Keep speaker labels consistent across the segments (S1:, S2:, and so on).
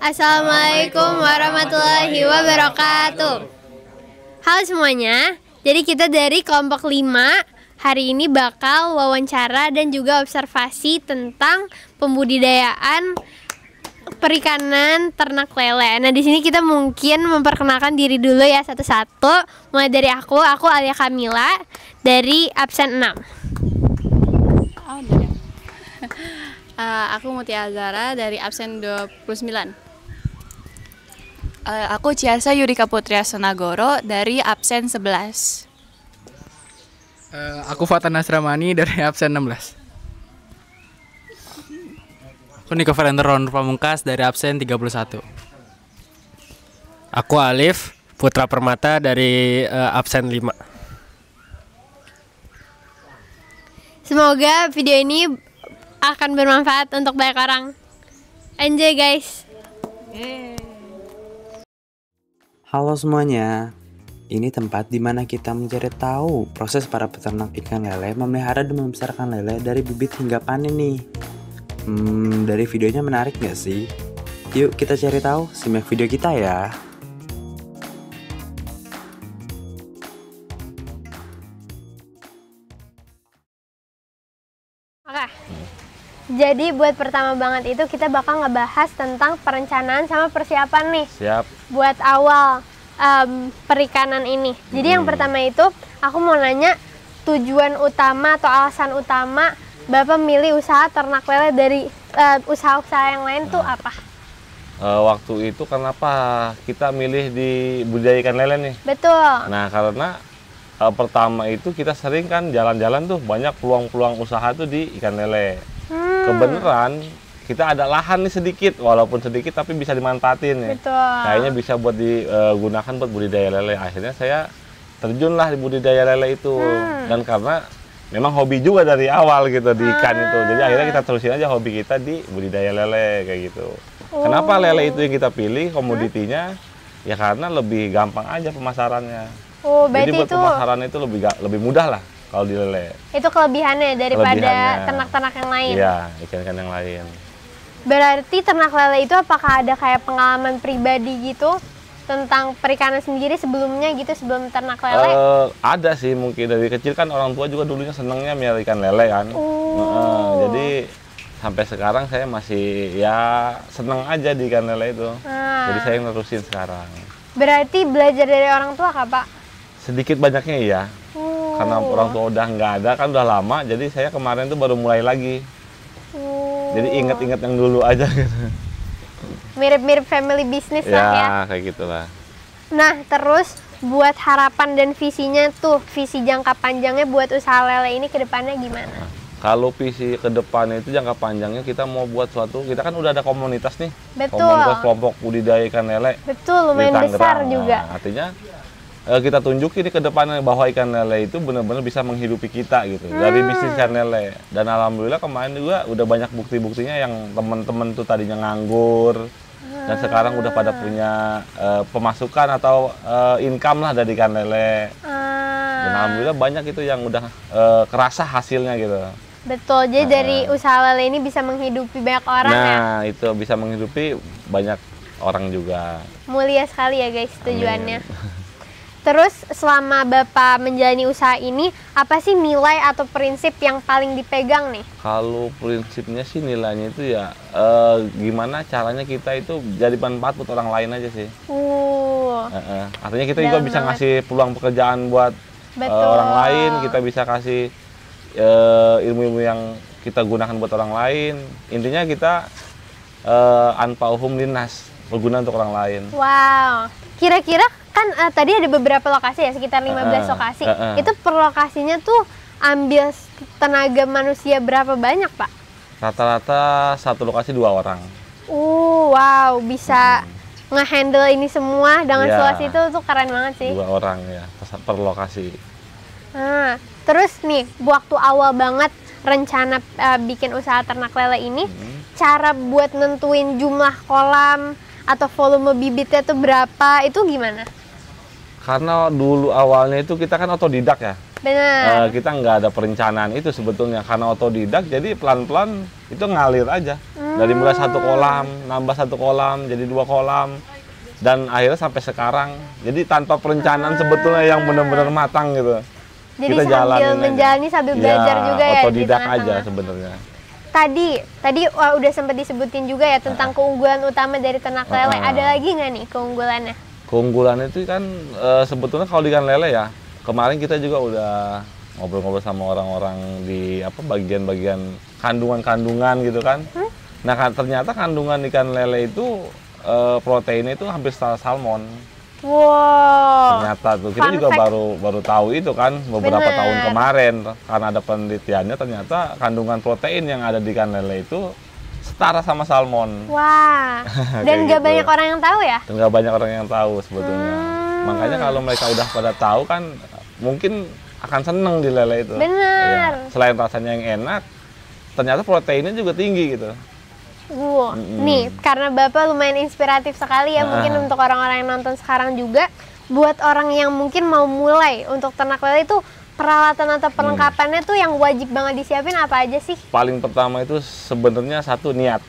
S1: Assalamualaikum warahmatullahi wabarakatuh. Halo semuanya, jadi kita dari kelompok 5 hari ini bakal wawancara dan juga observasi tentang pembudidayaan perikanan ternak lele. Nah, di sini kita mungkin memperkenalkan diri dulu ya satu-satu. Mulai dari aku Alia Kamila dari absen 6.
S2: Aku Mutia Azara dari absen 29.
S3: Aku Ciasa Yurika Putria Sonagoro dari absen 11.
S4: Aku Fatan Nasramani dari absen 16.
S5: Aku Niko Valenter Ron Pamungkas dari absen 31.
S6: Aku Alif Putra Permata dari absen 5.
S1: Semoga video ini akan bermanfaat untuk banyak orang. Enjoy guys.
S7: Halo semuanya, ini tempat di mana kita mencari tahu proses para peternak ikan lele memelihara dan membesarkan lele dari bibit hingga panen nih. Dari videonya menarik nggak sih? Yuk kita cari tahu, simak video kita ya.
S1: Oke. Jadi buat pertama banget itu kita bakal ngebahas tentang perencanaan sama persiapan nih.
S6: Siap.
S1: Buat awal perikanan ini. Jadi yang pertama itu aku mau nanya tujuan utama atau alasan utama Bapak milih usaha ternak lele dari usaha-usaha yang lain tuh apa?
S6: Waktu itu kenapa kita milih di budidaya ikan lele nih?
S1: Betul.
S6: Nah, karena pertama itu kita sering kan jalan-jalan tuh banyak peluang-peluang usaha tuh di ikan lele. Kebenaran kita ada lahan nih sedikit, walaupun sedikit tapi bisa dimanfaatin ya.
S1: Betul.
S6: Kayaknya bisa buat digunakan buat budidaya lele. Akhirnya saya terjunlah di budidaya lele itu. Dan karena memang hobi juga dari awal gitu di ikan itu. Jadi akhirnya kita terusin aja hobi kita di budidaya lele kayak gitu. Kenapa lele itu yang kita pilih komoditinya? Ya karena lebih gampang aja pemasarannya. Jadi buat pemasaran itu lebih mudah lah kalau di lele.
S1: Itu kelebihannya daripada ternak-ternak yang lain.
S6: Iya, ikan-ikan yang lain.
S1: Berarti ternak lele itu apakah ada kayak pengalaman pribadi gitu tentang perikanan sendiri sebelumnya gitu sebelum ternak lele?
S6: Ada sih, mungkin dari kecil kan orang tua juga dulunya senangnya melihara ikan lele kan. Jadi sampai sekarang saya masih ya senang aja di ikan lele itu. Jadi saya nerusin sekarang.
S1: Berarti belajar dari orang tua kah Pak?
S6: Sedikit banyaknya iya. Karena orang tua udah nggak ada kan udah lama, jadi saya kemarin tuh baru mulai lagi. Jadi ingat-ingat yang dulu aja gitu.
S1: Mirip-mirip family business lah ya.
S6: Ya, kayak gitulah.
S1: Nah, terus buat harapan dan visinya tuh, visi jangka panjangnya buat usaha lele ini ke depannya gimana?
S6: Kalau visi ke depan itu jangka panjangnya kita mau buat suatu, kita kan udah ada komunitas nih.
S1: Betul.
S6: Komunitas kelompok budidaya ikan lele.
S1: Betul, lumayan besar juga.
S6: Nah, artinya kita tunjukin ke depannya bahwa ikan lele itu benar-benar bisa menghidupi kita gitu dari bisnis ikan lele. Dan alhamdulillah kemarin juga udah banyak bukti-buktinya yang teman-teman tuh tadinya nganggur dan sekarang udah pada punya pemasukan atau income lah dari ikan lele. Dan alhamdulillah banyak itu yang udah kerasa hasilnya gitu.
S1: Betul, jadi dari usaha lele ini bisa menghidupi banyak orang ya?
S6: Nah, itu bisa menghidupi banyak orang juga.
S1: Mulia sekali ya guys tujuannya. Terus selama Bapak menjalani usaha ini, apa sih nilai atau prinsip yang paling dipegang nih?
S6: Kalau prinsipnya sih nilainya itu ya gimana caranya kita itu jadi manfaat buat orang lain aja sih. Artinya kita juga bisa ngasih peluang pekerjaan buat orang lain, kita bisa kasih ilmu-ilmu yang kita gunakan buat orang lain. Intinya kita anfa'uhum linnas, berguna untuk orang lain.
S1: Wow, kira-kira kan tadi ada beberapa lokasi ya, sekitar 15 lokasi. Itu per lokasinya tuh ambil tenaga manusia berapa banyak Pak?
S6: Rata-rata satu lokasi 2 orang.
S1: Wow, bisa nge-handle ini semua dengan seluas itu tuh keren banget sih.
S6: 2 orang ya, per lokasi.
S1: Nah, terus nih, waktu awal banget rencana bikin usaha ternak lele ini, cara buat nentuin jumlah kolam atau volume bibitnya tuh berapa, itu gimana?
S6: Karena dulu awalnya itu kita kan otodidak ya.
S1: Benar.
S6: Kita nggak ada perencanaan itu sebetulnya. Karena otodidak jadi pelan-pelan itu ngalir aja. Dari mulai 1 kolam, nambah 1 kolam, jadi 2 kolam, dan akhirnya sampai sekarang. Jadi tanpa perencanaan sebetulnya yang benar-benar matang gitu.
S1: Jadi
S6: Kita
S1: sambil
S6: jalanin aja.
S1: menjalani sambil belajar juga ya di
S6: otodidak aja
S1: tengah-tengah.
S6: sebenarnya.
S1: Tadi udah sempat disebutin juga ya tentang keunggulan utama dari ternak lele. Ada lagi nggak nih keunggulannya?
S6: Keunggulan itu kan sebetulnya kalau di ikan lele ya, kemarin kita juga udah ngobrol-ngobrol sama orang-orang di bagian-bagian kandungan-kandungan gitu kan. Nah ternyata kandungan ikan lele itu proteinnya itu hampir setara salmon.
S1: Wow.
S6: Ternyata tuh kita
S1: Fun
S6: juga
S1: fact.
S6: baru tahu itu kan beberapa
S1: Bener.
S6: tahun kemarin karena ada penelitiannya, ternyata kandungan protein yang ada di ikan lele itu setara sama salmon.
S1: Wah. Dan
S6: Kayak
S1: nggak
S6: gitu.
S1: banyak orang yang tahu ya?
S6: Dan nggak banyak orang yang tahu sebetulnya. Makanya kalau mereka udah pada tahu kan mungkin akan seneng di lele itu.
S1: Bener.
S6: Iya. Selain rasanya yang enak, ternyata proteinnya juga tinggi gitu.
S1: Wow. Nih, karena Bapak lumayan inspiratif sekali ya, mungkin untuk orang-orang yang nonton sekarang juga, buat orang yang mungkin mau mulai untuk ternak lele itu peralatan atau perlengkapannya tuh yang wajib banget disiapin apa aja sih?
S6: Paling pertama itu sebenarnya satu niat.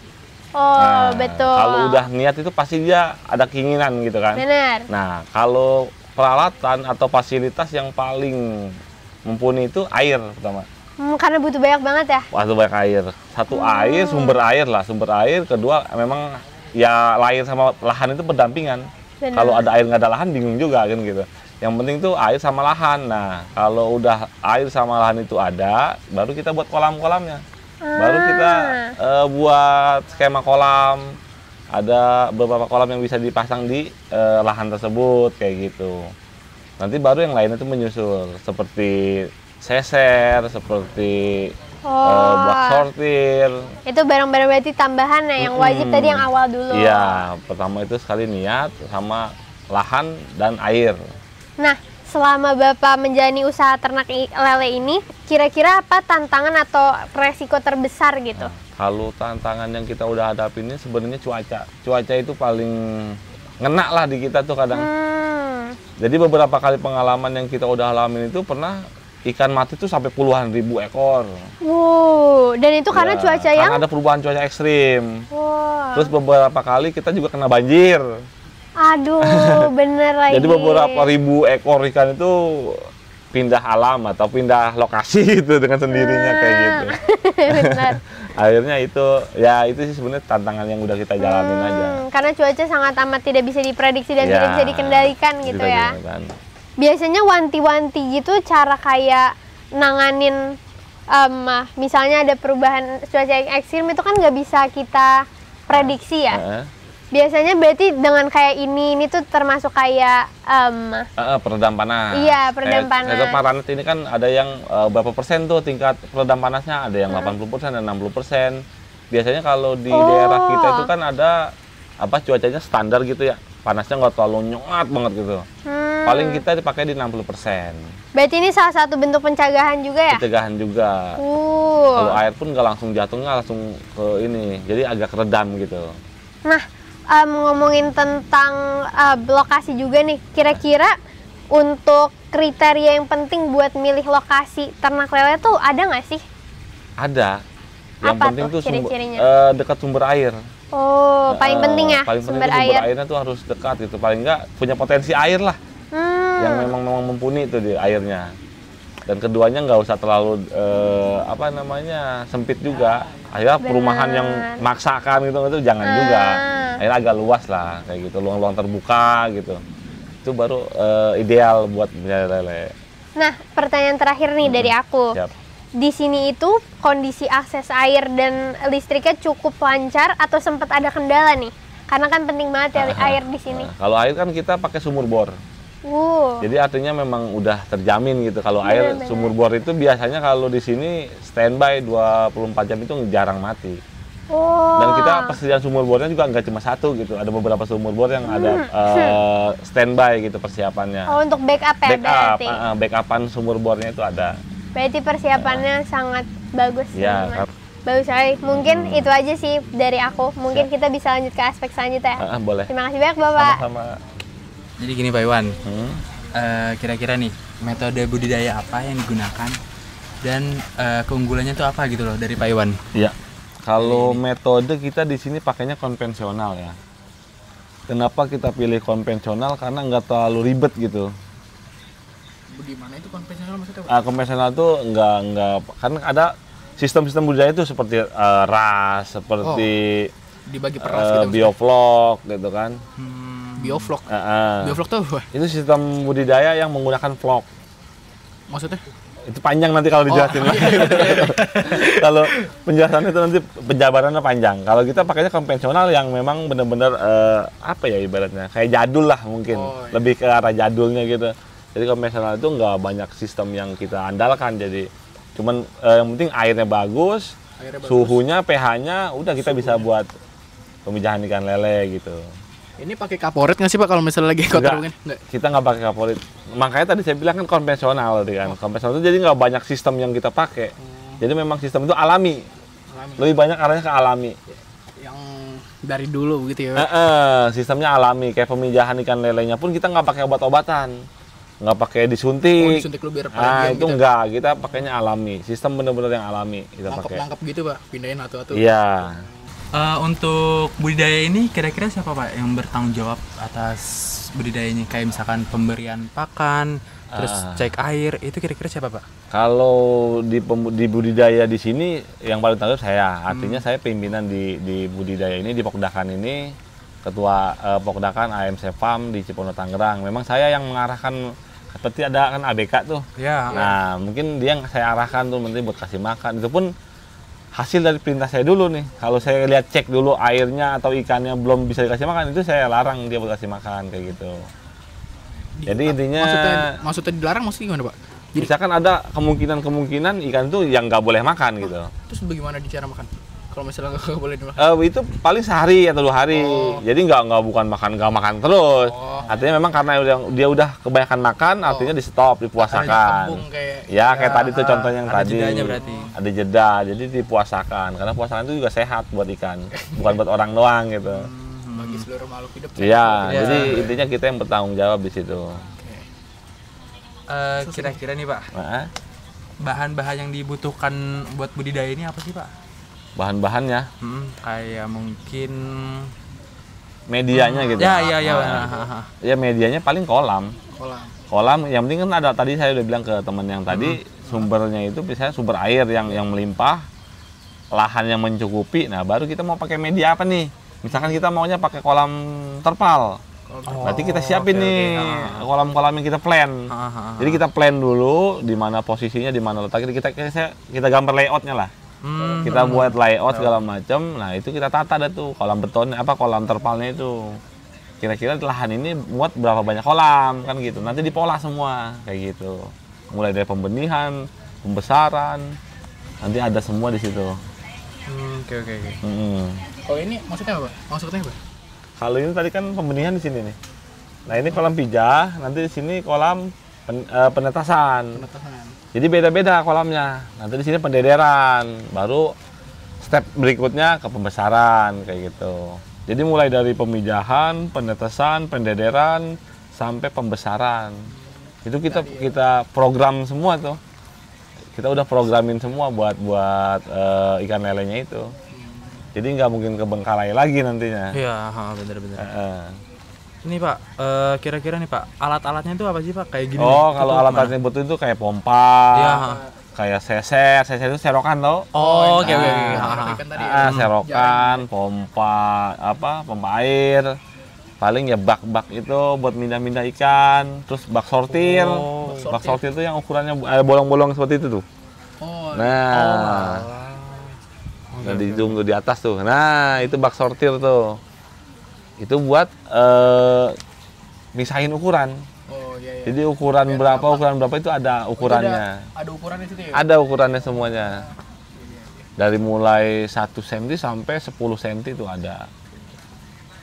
S1: Oh, betul.
S6: Kalau udah niat itu pasti dia ada keinginan gitu kan.
S1: Benar.
S6: Nah, kalau peralatan atau fasilitas yang paling mumpuni itu air pertama.
S1: Karena butuh banyak banget ya?
S6: Waktu banyak air. Satu air, sumber air lah. Sumber air, kedua memang ya air sama lahan itu berdampingan.
S1: Benar.
S6: Kalau ada air nggak ada lahan bingung juga kan gitu. Yang penting tuh air sama lahan. Nah, kalau udah air sama lahan itu ada, baru kita buat kolam-kolamnya. Baru kita buat skema kolam. Ada beberapa kolam yang bisa dipasang di lahan tersebut kayak gitu. Nanti baru yang lain itu menyusul seperti seser, seperti bak sortir.
S1: Itu barang-barang berarti tambahan ya, yang wajib tadi yang awal dulu.
S6: Iya, pertama itu sekali niat sama lahan dan air.
S1: Nah, selama Bapak menjalani usaha ternak lele ini, kira-kira apa tantangan atau resiko terbesar gitu?
S6: Kalau tantangan yang kita udah hadapin ini sebenarnya cuaca. Cuaca itu paling ngena lah di kita tuh kadang. Jadi beberapa kali pengalaman yang kita udah alamin itu pernah ikan mati tuh sampai puluhan ribu ekor.
S1: Wow, dan itu karena
S6: Ya,
S1: cuaca yang...
S6: karena ada perubahan cuaca ekstrim.
S1: Wow.
S6: Terus beberapa kali kita juga kena banjir.
S1: Aduh, bener lagi.
S6: Jadi beberapa ribu ekor ikan itu pindah alam atau pindah lokasi itu dengan sendirinya kayak gitu.
S1: Benar.
S6: Akhirnya itu sih sebenarnya tantangan yang udah kita jalanin aja.
S1: Karena cuaca sangat amat tidak bisa diprediksi dan tidak bisa dikendalikan gitu ya. Biasanya wanti-wanti gitu cara kayak nanganin misalnya ada perubahan cuaca yang ekstrim itu kan nggak bisa kita prediksi ya. Biasanya berarti dengan kayak ini tuh termasuk kayak
S6: peredam panas.
S1: Iya, peredam panas.
S6: Itu paranet ini kan ada yang berapa persen tuh tingkat peredam panasnya, ada yang 80% dan 60%. Biasanya kalau di daerah kita itu kan ada cuacanya standar gitu ya. Panasnya nggak terlalu nyongat banget gitu. Paling kita dipakai di 60%.
S1: Berarti ini salah satu bentuk pencegahan juga ya?
S6: Pencegahan juga. Kalau air pun nggak langsung jatuh, nggak langsung ke ini. Jadi agak redam gitu.
S1: Nah, ngomongin tentang lokasi juga nih, kira-kira untuk kriteria yang penting buat milih lokasi ternak lele tuh ada nggak sih?
S6: Ada. Yang
S1: Apa
S6: penting
S1: tuh
S6: tuh
S1: ciri-cirinya?
S6: dekat sumber air.
S1: Oh, paling penting ya
S6: Paling
S1: sumber
S6: penting
S1: air.
S6: sumber airnya tuh harus dekat gitu. Paling nggak punya potensi air lah. Yang memang mumpuni itu di airnya. Dan keduanya nggak usah terlalu sempit juga. Akhirnya perumahan yang maksakan gitu jangan juga. Akhirnya agak luas lah kayak gitu, luang-luang terbuka gitu. Itu baru ideal buat melihara lele.
S1: Nah, pertanyaan terakhir nih dari aku.
S6: Siap.
S1: Di sini itu kondisi akses air dan listriknya cukup lancar atau sempat ada kendala nih? Karena kan penting banget ya air di sini.
S6: Kalau air kan kita pakai sumur bor. Jadi artinya memang udah terjamin gitu. Kalau air sumur bor itu biasanya kalau di sini standby 24 jam itu jarang mati. Dan kita persediaan sumur bornya juga nggak cuma satu gitu. Ada beberapa sumur bor yang ada standby gitu persiapannya.
S1: Oh, untuk backup ya berarti?
S6: Backupan sumur bornya itu ada.
S1: Berarti persiapannya sangat bagus.
S6: Ya,
S1: bagus sekali. Mungkin itu aja sih dari aku. Mungkin kita bisa lanjut ke aspek selanjutnya.
S6: Boleh.
S1: Terima kasih banyak Bapak.
S6: Sama-sama.
S5: Jadi gini Pak Iwan, kira-kira nih metode budidaya apa yang digunakan dan keunggulannya itu apa gitu loh dari Pak Iwan?
S6: Iya. Kalau metode kita di sini pakainya konvensional ya. Kenapa kita pilih konvensional? Karena nggak terlalu ribet gitu.
S4: Bagaimana itu konvensional maksudnya, Pak?
S6: Konvensional tuh nggak kan ada sistem-sistem budidaya itu seperti ras, seperti
S4: Dibagi per ras gitu.
S6: bioflok gitu kan.
S4: Bioflok. Bioflok tuh apa?
S6: Itu sistem budidaya yang menggunakan vlog.
S4: Maksudnya?
S6: Itu panjang nanti kalau dijelasin. Kalau penjelasan itu nanti penjabarannya panjang. Kalau kita pakainya konvensional yang memang benar-benar apa ya ibaratnya kayak jadul lah mungkin, lebih ke arah jadulnya gitu. Jadi konvensional itu nggak banyak sistem yang kita andalkan. Jadi cuman yang penting airnya bagus, suhunya, pH-nya, udah kita bisa buat pemijahan ikan lele gitu.
S4: Ini pakai kaporit nggak sih Pak kalau misalnya lagi kotor mungkin? Nggak.
S6: Kita nggak pakai kaporit. Makanya tadi saya bilang kan konvensional tadi kan. Konvensional itu jadi nggak banyak sistem yang kita pakai. Jadi memang sistem itu alami. Lebih banyak arahnya ke alami.
S4: Yang dari dulu begitu ya.
S6: Sistemnya alami. Kayak pemijahan ikan lelenya pun kita nggak pakai obat-obatan. Nggak pakai disuntik.
S4: Disuntik lu biar
S6: Nah, itu
S4: gitu.
S6: enggak. Kita pakainya alami. Sistem benar-benar yang alami kita pakai.
S4: Nangkep gitu Pak, pindahin atu-atu.
S6: Iya.
S5: Untuk budidaya ini kira-kira siapa Pak yang bertanggung jawab atas budidayanya? Kayak misalkan pemberian pakan, terus cek air, itu kira-kira siapa Pak?
S6: Kalau di budidaya di sini yang paling tanggung jawab saya. Artinya saya pimpinan di budidaya ini, di Pokdakan ini, ketua Pokdakan AMC Farm di Cipondo Tangerang. Memang saya yang mengarahkan, seperti ada kan ABK tuh.
S5: Ya.
S6: Nah, mungkin dia yang saya arahkan tuh nanti buat kasih makan. Itu pun hasil dari perintah saya dulu nih. Kalau saya lihat cek dulu airnya atau ikannya belum bisa dikasih makan, itu saya larang dia buat kasih makan kayak gitu. Jadi intinya
S4: maksudnya dilarang maksudnya gimana Pak? Jadi,
S6: misalkan ada kemungkinan ikan itu yang nggak boleh makan gitu.
S4: Terus bagaimana cara makan? Kalau misalnya nggak boleh dimakan?
S6: Itu paling sehari atau 2 hari. Jadi nggak bukan nggak makan terus. Artinya memang karena dia udah kebanyakan makan, artinya di stop, dipuasakan. Kayak tadi tuh contohnya yang
S5: ada
S6: tadi.
S5: jedanya berarti.
S6: Ada jeda, jadi dipuasakan. Karena puasakan itu juga sehat buat ikan, bukan buat orang doang gitu.
S4: Bagi seluruh makhluk hidup.
S6: Iya, jadi intinya kita yang bertanggung jawab di situ.
S5: Kira-kira nih Pak, bahan-bahan yang dibutuhkan buat budidaya ini apa sih Pak?
S6: Bahan-bahannya,
S5: Kayak mungkin
S6: medianya gitu.
S5: Ya.
S6: Ya medianya paling kolam. Yang penting kan ada, tadi saya udah bilang ke teman yang tadi, sumbernya itu biasanya sumber air yang melimpah, lahan yang mencukupi. Nah, baru kita mau pakai media apa nih? Misalkan kita maunya pakai kolam terpal. Berarti kita siapin kolam-kolam yang kita plan. Jadi kita plan dulu di mana posisinya, di mana letaknya, kita gambar layoutnya lah. Kita buat layout segala macam. Nah, itu kita tata dah tuh kolam betonnya, kolam terpalnya itu. Kira-kira lahan ini muat berapa banyak kolam kan gitu. Nanti dipola semua kayak gitu. Mulai dari pembenihan, pembesaran, nanti ada semua di situ.
S5: Oke.
S4: Kalau ini maksudnya apa?
S6: Kalau ini tadi kan pembenihan di sini nih. Nah, ini kolam pijah, nanti di sini kolam penetasan. Jadi beda-beda kolamnya. Nanti di sini pendederan, baru step berikutnya ke pembesaran kayak gitu. Jadi mulai dari pemijahan, penetasan, pendederan sampai pembesaran. Itu kita program semua tuh. Kita udah programin semua buat ikan lelenya itu. Jadi nggak mungkin kebengkalai lagi nantinya.
S5: Iya, benar-benar. Ini Pak, kira-kira nih Pak, alat-alatnya itu apa sih Pak? Kayak gini.
S6: Kalau alat-alatnya butuh itu kayak pompa,
S5: Iya.
S6: kayak seser itu serokan tau?
S5: Oke.
S6: Serokan, pompa air, paling ya bak-bak itu buat mindah-mindah ikan, terus bak sortir. Bak sortir itu yang ukurannya bolong-bolong seperti itu tuh. Nah, di zoom tuh di atas tuh. Nah, itu bak sortir tuh. Itu buat misahin ukuran. Jadi ukuran berapa itu ada ukurannya.
S4: Ada ukurannya situ ya?
S6: Ada ukurannya semuanya. Dari mulai 1 cm sampai 10 cm itu ada.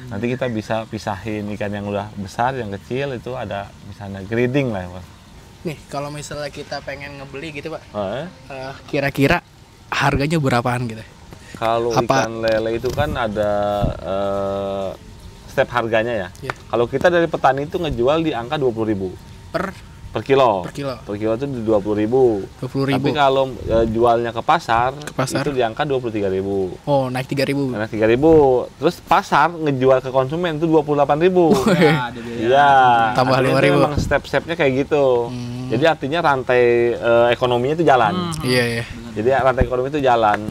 S6: Nanti kita bisa pisahin ikan yang udah besar, yang kecil itu ada misalnya grading lah Pak.
S4: Nih, kalau misalnya kita pengen ngebeli gitu Pak, kira-kira harganya berapaan gitu?
S6: Kalau ikan lele itu kan ada step harganya ya. Kalau kita dari petani itu ngejual di angka 20.000
S4: per
S6: per kilo.
S4: Per kilo.
S6: Per kilo itu di 20.000.
S4: 20.000.
S6: Tapi kalau jualnya ke pasar,
S4: pasar?
S6: itu di angka 23.000.
S4: Oh, naik 3.000.
S6: Naik 3.000. Terus pasar ngejual ke konsumen itu 28.000. Iya.
S4: Tambah 5.000.
S6: Memang step-stepnya kayak gitu. Jadi artinya rantai ekonominya itu jalan.
S4: Iya.
S6: Jadi rantai ekonomi itu jalan.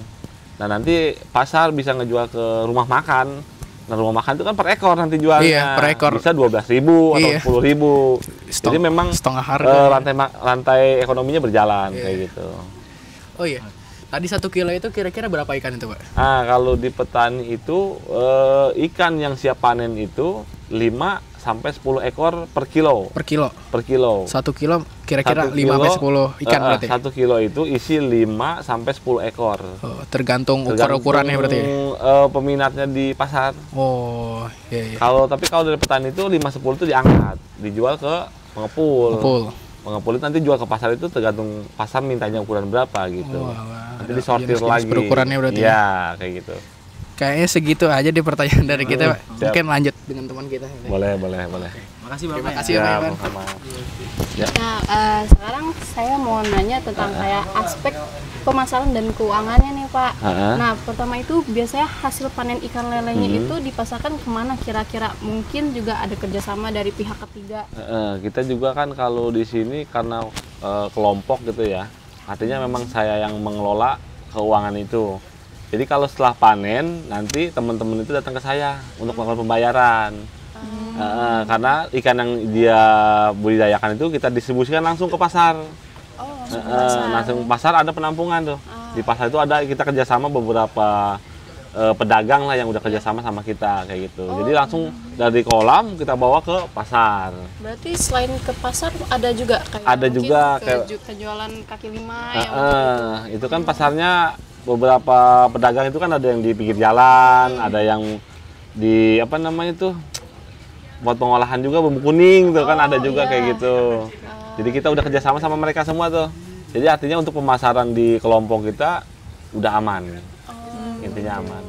S6: Nah, nanti pasar bisa ngejual ke rumah makan. Nah, rumah makan itu kan per ekor nanti jualnya.
S4: Iya, per ekor.
S6: Bisa 12.000 atau 10.000. Jadi memang
S4: setengah harga.
S6: rantai ekonominya berjalan kayak gitu.
S4: Oh iya. Tadi 1 kilo itu kira-kira berapa ikan itu, Pak?
S6: Ah, kalau di petani itu ikan yang siap panen itu 5 sampai 10 ekor per kilo.
S4: Per kilo.
S6: Per kilo.
S4: 1 kilo kira-kira 5 sampai 10 ikan berarti.
S6: 1 kilo itu isi 5 sampai 10 ekor.
S4: Oh, tergantung ukurannya berarti.
S6: Peminatnya di pasar.
S4: Oh, iya.
S6: Tapi kalau dari petani itu 5-10 itu diangkat, dijual ke pengepul. Pengepul itu nanti jual ke pasar itu tergantung pasar mintanya ukuran berapa gitu. Nanti disortir lagi.
S4: Berukurannya berarti.
S6: Iya, kayak gitu.
S4: Kayaknya segitu aja di pertanyaan dari kita, Pak. Mungkin lanjut dengan teman kita.
S6: Boleh.
S5: Makasih Bapak.
S4: Terima kasih
S6: Ya,
S4: Pak Ivan.
S6: sama.
S2: Nah, sekarang saya mau nanya tentang kayak aspek pemasaran dan keuangannya nih Pak. Nah, pertama itu biasanya hasil panen ikan lelenya itu dipasarkan kemana kira-kira? Mungkin juga ada kerjasama dari pihak ketiga.
S6: Kita juga kan kalau di sini karena kelompok gitu ya, artinya memang saya yang mengelola keuangan itu. Jadi kalau setelah panen nanti teman-teman itu datang ke saya untuk melakukan pembayaran. Karena ikan yang dia budidayakan itu kita distribusikan langsung ke pasar. Langsung pasar ada penampungan tuh. Di pasar itu ada kita kerjasama beberapa pedagang lah yang udah kerjasama sama kita kayak gitu. Jadi langsung dari kolam kita bawa ke pasar.
S2: Berarti selain ke pasar ada juga kayak
S6: ada juga
S2: jualan kaki lima
S6: itu kan pasarnya beberapa pedagang itu kan ada yang di pinggir jalan, ada yang di apa namanya tuh buat pengolahan juga bumbu kuning tuh kan ada juga kayak gitu. Jadi kita udah kerjasama sama mereka semua tuh. Jadi artinya untuk pemasaran di kelompok kita udah aman, intinya aman.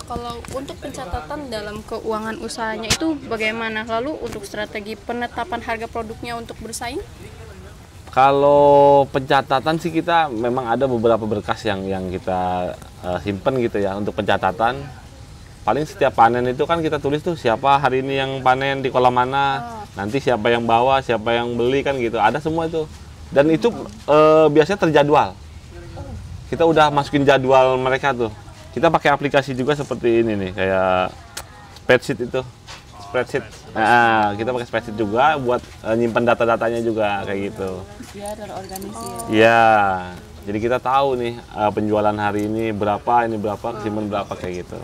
S2: Kalau untuk pencatatan dalam keuangan usahanya itu bagaimana? Lalu untuk strategi penetapan harga produknya untuk bersaing?
S6: Kalau pencatatan sih kita memang ada beberapa berkas yang kita simpen gitu ya untuk pencatatan. Paling setiap panen itu kan kita tulis tuh siapa hari ini yang panen di kolam mana, nanti siapa yang bawa, siapa yang beli kan gitu. Ada semua itu. Dan itu biasanya terjadwal. Kita udah masukin jadwal mereka tuh. Kita pakai aplikasi juga seperti ini nih, kayak spreadsheet itu. Nah, kita pakai spreadsheet juga buat nyimpen data-datanya juga kayak gitu.
S3: Biar terorganisir.
S6: Iya. Jadi kita tahu nih penjualan hari ini berapa, kesimpan berapa kayak gitu.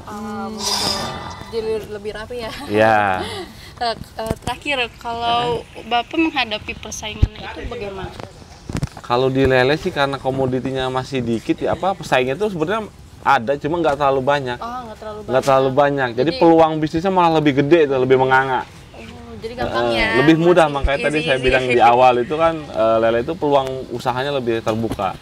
S2: Jadi lebih rapi ya.
S6: Iya.
S2: Terakhir, kalau Bapak menghadapi persaingannya itu bagaimana?
S6: Kalau di lele sih karena komoditinya masih dikit ya pesaingnya tuh sebenarnya ada, cuma nggak terlalu banyak. Nggak terlalu banyak. Jadi peluang bisnisnya malah lebih gede, lebih menganga.
S2: Jadi gampang ya.
S6: Lebih mudah, makanya tadi saya bilang di awal itu kan lele itu peluang usahanya lebih terbuka.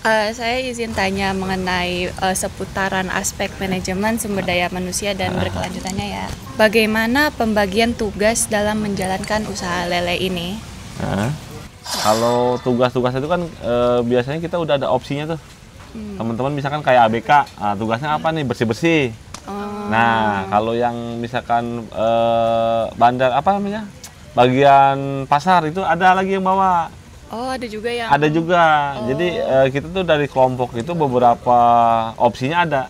S3: Saya izin tanya mengenai seputaran aspek manajemen sumber daya manusia dan berkelanjutannya ya. Bagaimana pembagian tugas dalam menjalankan usaha lele ini?
S6: Kalau tugas-tugas itu kan biasanya kita udah ada opsinya tuh. Teman-teman misalkan kayak ABK, tugasnya apa nih? Bersih-bersih. Nah, kalau yang misalkan bandar apa namanya? Bagian pasar itu ada lagi yang bawa.
S3: Oh, ada juga yang...
S6: Ada juga. Jadi kita tuh dari kelompok itu beberapa opsinya ada.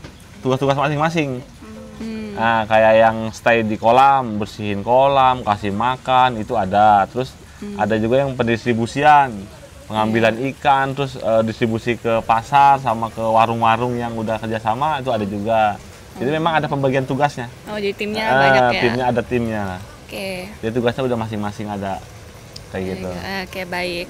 S6: Tugas-tugas masing-masing. Nah, kayak yang stay di kolam, bersihin kolam, kasih makan, itu ada. Terus ada juga yang pendistribusian, pengambilan ikan, terus distribusi ke pasar sama ke warung-warung yang udah kerjasama, itu ada juga. Jadi memang ada pembagian tugasnya.
S3: Oh, jadi timnya banyak ya?
S6: Timnya ada timnya.
S3: Oke.
S6: Jadi tugasnya udah masing-masing ada. Kayak gitu.
S3: Oke, baik.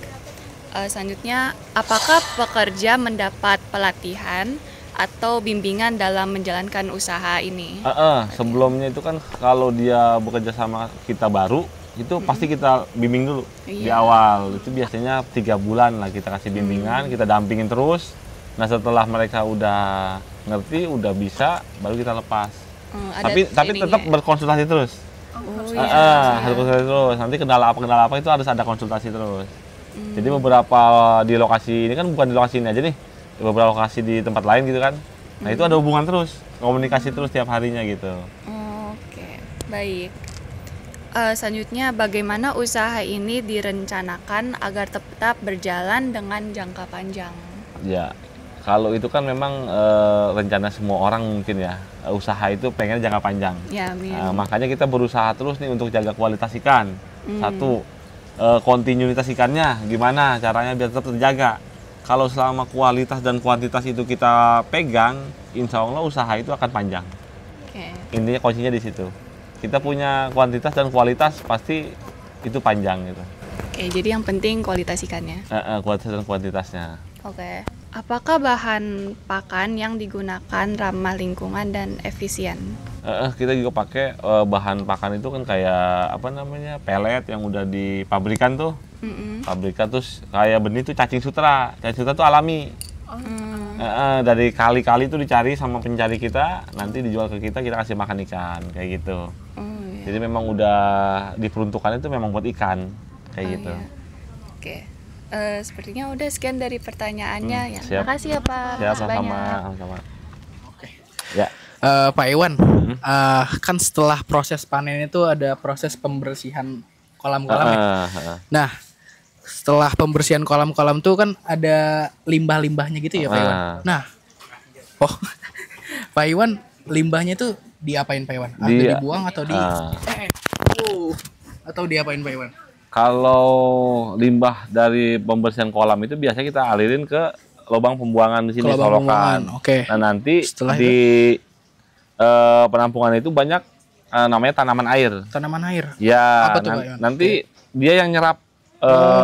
S3: Selanjutnya, apakah pekerja mendapat pelatihan atau bimbingan dalam menjalankan usaha ini?
S6: Sebelumnya itu kan kalau dia bekerja sama kita baru, itu pasti kita bimbing dulu di awal. Itu biasanya 3 bulan lah kita kasih bimbingan, kita dampingin terus. Nah, setelah mereka udah ngerti, udah bisa, baru kita lepas. Tapi tetap berkonsultasi terus. Harus konsultasi terus. Nanti kendala apa itu harus ada konsultasi terus. Jadi beberapa di lokasi ini kan bukan di lokasi ini aja nih, di beberapa lokasi di tempat lain gitu kan. Nah itu ada hubungan terus, komunikasi terus tiap harinya gitu.
S3: Oke, baik. Selanjutnya, bagaimana usaha ini direncanakan agar tetap berjalan dengan jangka panjang?
S6: Ya, kalau itu kan memang rencana semua orang mungkin ya. Usaha itu pengen jangka panjang.
S3: Ya, amin.
S6: Makanya kita berusaha terus nih untuk jaga kualitas ikan. Satu, kontinuitas ikannya gimana caranya biar tetap terjaga. Kalau selama kualitas dan kuantitas itu kita pegang, insya Allah usaha itu akan panjang. Intinya kuncinya di situ. Kita punya kuantitas dan kualitas pasti itu panjang gitu.
S3: Oke, jadi yang penting kualitas ikannya.
S6: Kualitas dan kuantitasnya.
S3: Oke. Apakah bahan pakan yang digunakan ramah lingkungan dan efisien?
S6: Kita juga pakai bahan pakan itu kan kayak apa namanya pelet yang udah di pabrikan tuh. Pabrikan terus kayak benih tuh cacing sutra. Cacing sutra tuh alami. Dari kali-kali itu dicari sama pencari kita, nanti dijual ke kita kasih makan ikan kayak gitu. Jadi memang udah diperuntukkan itu memang buat ikan kayak gitu.
S3: Iya. Oke, sepertinya udah sekian dari pertanyaannya ya.
S6: Siap.
S3: Makasih ya Pak.
S6: Siap,
S3: Makasih banyak.
S6: sama-sama.
S4: Ya. Pak Iwan, kan setelah proses panen itu ada proses pembersihan kolam-kolam ya. Nah, setelah pembersihan kolam-kolam tuh kan ada limbah-limbahnya gitu ya Pak Iwan. Nah, Pak Iwan, limbahnya tuh diapain Pak Iwan? Dibuang atau atau diapain Pak Iwan?
S6: Kalau limbah dari pembersihan kolam itu biasanya kita alirin ke lubang pembuangan di sini solokan. Nah nanti setelah di penampungan itu banyak namanya tanaman air.
S4: Tanaman air.
S6: Ya.
S4: Apa tuh, Pak Iwan?
S6: Nanti dia yang nyerap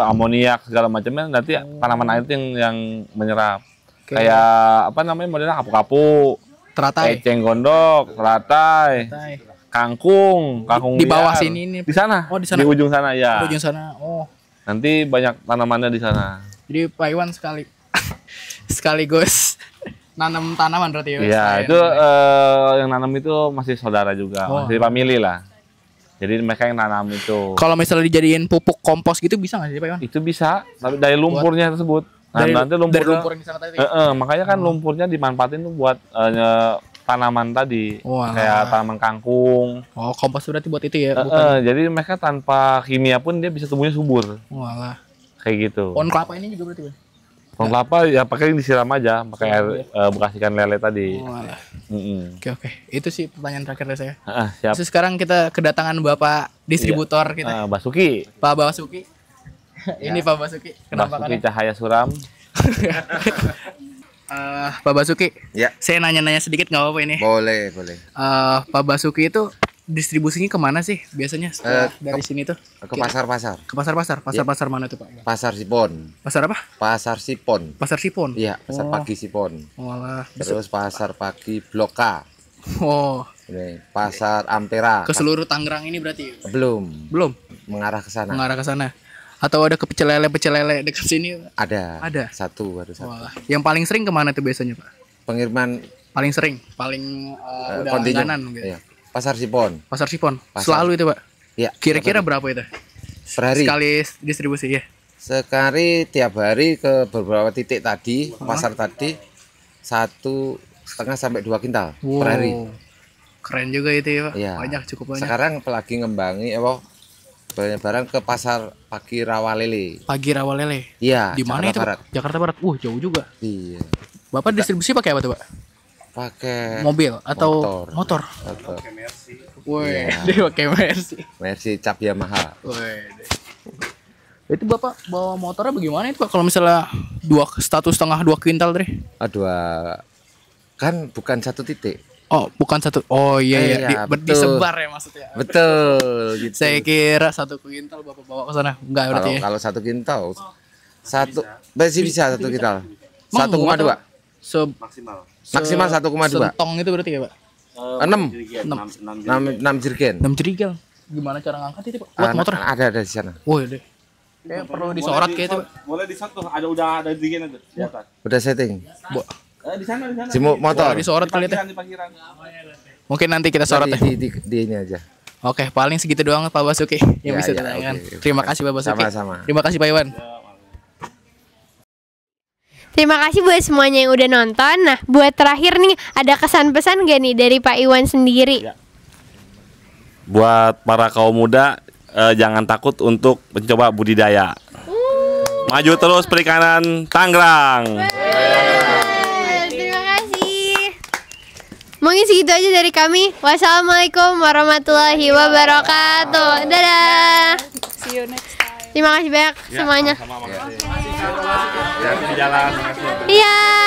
S6: amoniak segala macamnya. Nanti tanaman air itu yang menyerap. Kayak apa namanya modelnya kapu-kapu,
S4: teratai,
S6: eceng gondok, teratai. Kangkung
S4: di bawah sini ini.
S6: Di sana.
S4: Oh, di sana.
S6: Di ujung sana ya.
S4: Di ujung sana. Oh.
S6: Nanti banyak tanamannya di sana.
S4: Jadi Pak Iwan sekaligus nanam tanaman berarti ya.
S6: Iya, itu yang nanam itu masih saudara juga, masih family lah. Jadi mereka yang nanam itu.
S4: Kalau misalnya dijadiin pupuk kompos gitu bisa nggak sih Pak Iwan?
S6: Itu bisa, tapi dari lumpurnya tersebut. Nah, nanti
S4: dari lumpur yang di sana tadi.
S6: Makanya kan lumpurnya dimanfaatin tuh buat tanaman tadi, kayak tanaman kangkung.
S4: Oh, kompos berarti buat itu ya?
S6: Jadi mereka tanpa kimia pun dia bisa tumbuhnya subur.
S4: Walah.
S6: Kayak gitu.
S4: Pohon kelapa ini juga berarti?
S6: Pohon kelapa ya pakai disiram aja, pakai air bekas ikan lele tadi.
S4: Walah. Oke. Itu sih pertanyaan terakhir dari saya.
S6: Siap.
S4: Terus sekarang kita kedatangan Bapak distributor kita.
S6: Basuki.
S4: Pak Basuki. Ini Pak Basuki. Kenapa
S6: Basuki Cahaya Suram.
S4: Pak Basuki,
S8: ya.
S4: Saya nanya-nanya sedikit nggak apa-apa ini?
S8: Boleh.
S4: Pak Basuki itu distribusinya kemana sih biasanya dari sini tuh?
S8: Ke pasar-pasar.
S4: Ke pasar-pasar? Pasar-pasar mana tuh Pak?
S8: Pasar Sipon.
S4: Pasar apa?
S8: Pasar Sipon.
S4: Pasar Sipon?
S8: Iya, pasar pagi Sipon.
S4: Walah.
S8: Terus pasar pagi Blok K.
S4: Oh.
S8: Ini pasar Ampera.
S4: Ke seluruh Tangerang ini berarti?
S8: Belum.
S4: Mengarah ke sana.
S6: Atau ada ke pecel lele dekat sini?
S8: Ada.
S6: Ada.
S8: Satu.
S6: Wah. Yang paling sering kemana tuh biasanya, Pak?
S8: Pengiriman
S6: paling sering, paling udah langganan gitu.
S8: Iya. Pasar Sipon.
S6: Pasar Sipon. Selalu itu, Pak?
S8: Iya.
S6: Kira-kira berapa itu?
S8: Per hari.
S6: Sekali distribusi ya.
S8: Sekali tiap hari ke beberapa titik tadi, pasar tadi 1,5 sampai 2 kintal per hari.
S6: Keren juga itu ya, Pak.
S8: Iya.
S6: Banyak, cukup banyak.
S8: Sekarang apalagi ngembangi barang ke pasar pagi Rawalele.
S6: Pagi Rawalele.
S8: Iya.
S6: Di mana itu, Pak? Jakarta Barat. Jauh juga.
S8: Iya.
S6: Bapak distribusi pakai apa tuh, Pak?
S8: Pakai
S6: mobil atau motor. Woi, dia pakai
S8: Mercy cap Yamaha.
S6: Itu Bapak bawa motornya bagaimana itu, Pak? Kalau misalnya 1,5 2 kintal tadi?
S8: Kan bukan satu titik.
S6: Oh, bukan satu. Oh iya. Disebar ya maksudnya.
S8: Betul gitu.
S6: Saya kira 1 kintal Bapak bawa ke sana. Enggak berarti ya.
S8: Kalau 1 kintal masih bisa 1 kintal. 1,2. Maksimal 1,2.
S6: Sentong itu berarti ya, Pak?
S8: 6 jerigen.
S6: 6 jerigen. Gimana cara ngangkat itu, Pak? Buat motor?
S8: Ada di sana.
S6: Woi, deh. Perlu disorot kayak itu, Pak.
S9: Boleh disorot tuh, ada jerigen itu di atas.
S8: Udah setting.
S9: Di sana.
S8: Simuk motor.
S6: Disorot kali itu. Mungkin nanti kita sorot ya.
S8: Di ini aja.
S4: Oke, paling segitu doang Pak Basuki yang bisa ditanyakan. Terima kasih Pak Basuki.
S8: Sama-sama.
S4: Terima kasih Pak Iwan.
S1: Terima kasih buat semuanya yang udah nonton. Nah, buat terakhir nih, ada kesan pesan gak nih dari Pak Iwan sendiri?
S6: Ya. Buat para kaum muda, jangan takut untuk mencoba budidaya. Maju terus perikanan Tangerang.
S1: Terima kasih. Mungkin segitu aja dari kami. Wassalamualaikum warahmatullahi wabarakatuh. Dadah.
S3: See you next time.
S1: Terima kasih banyak semuanya.
S6: Di jalan.
S1: Iya.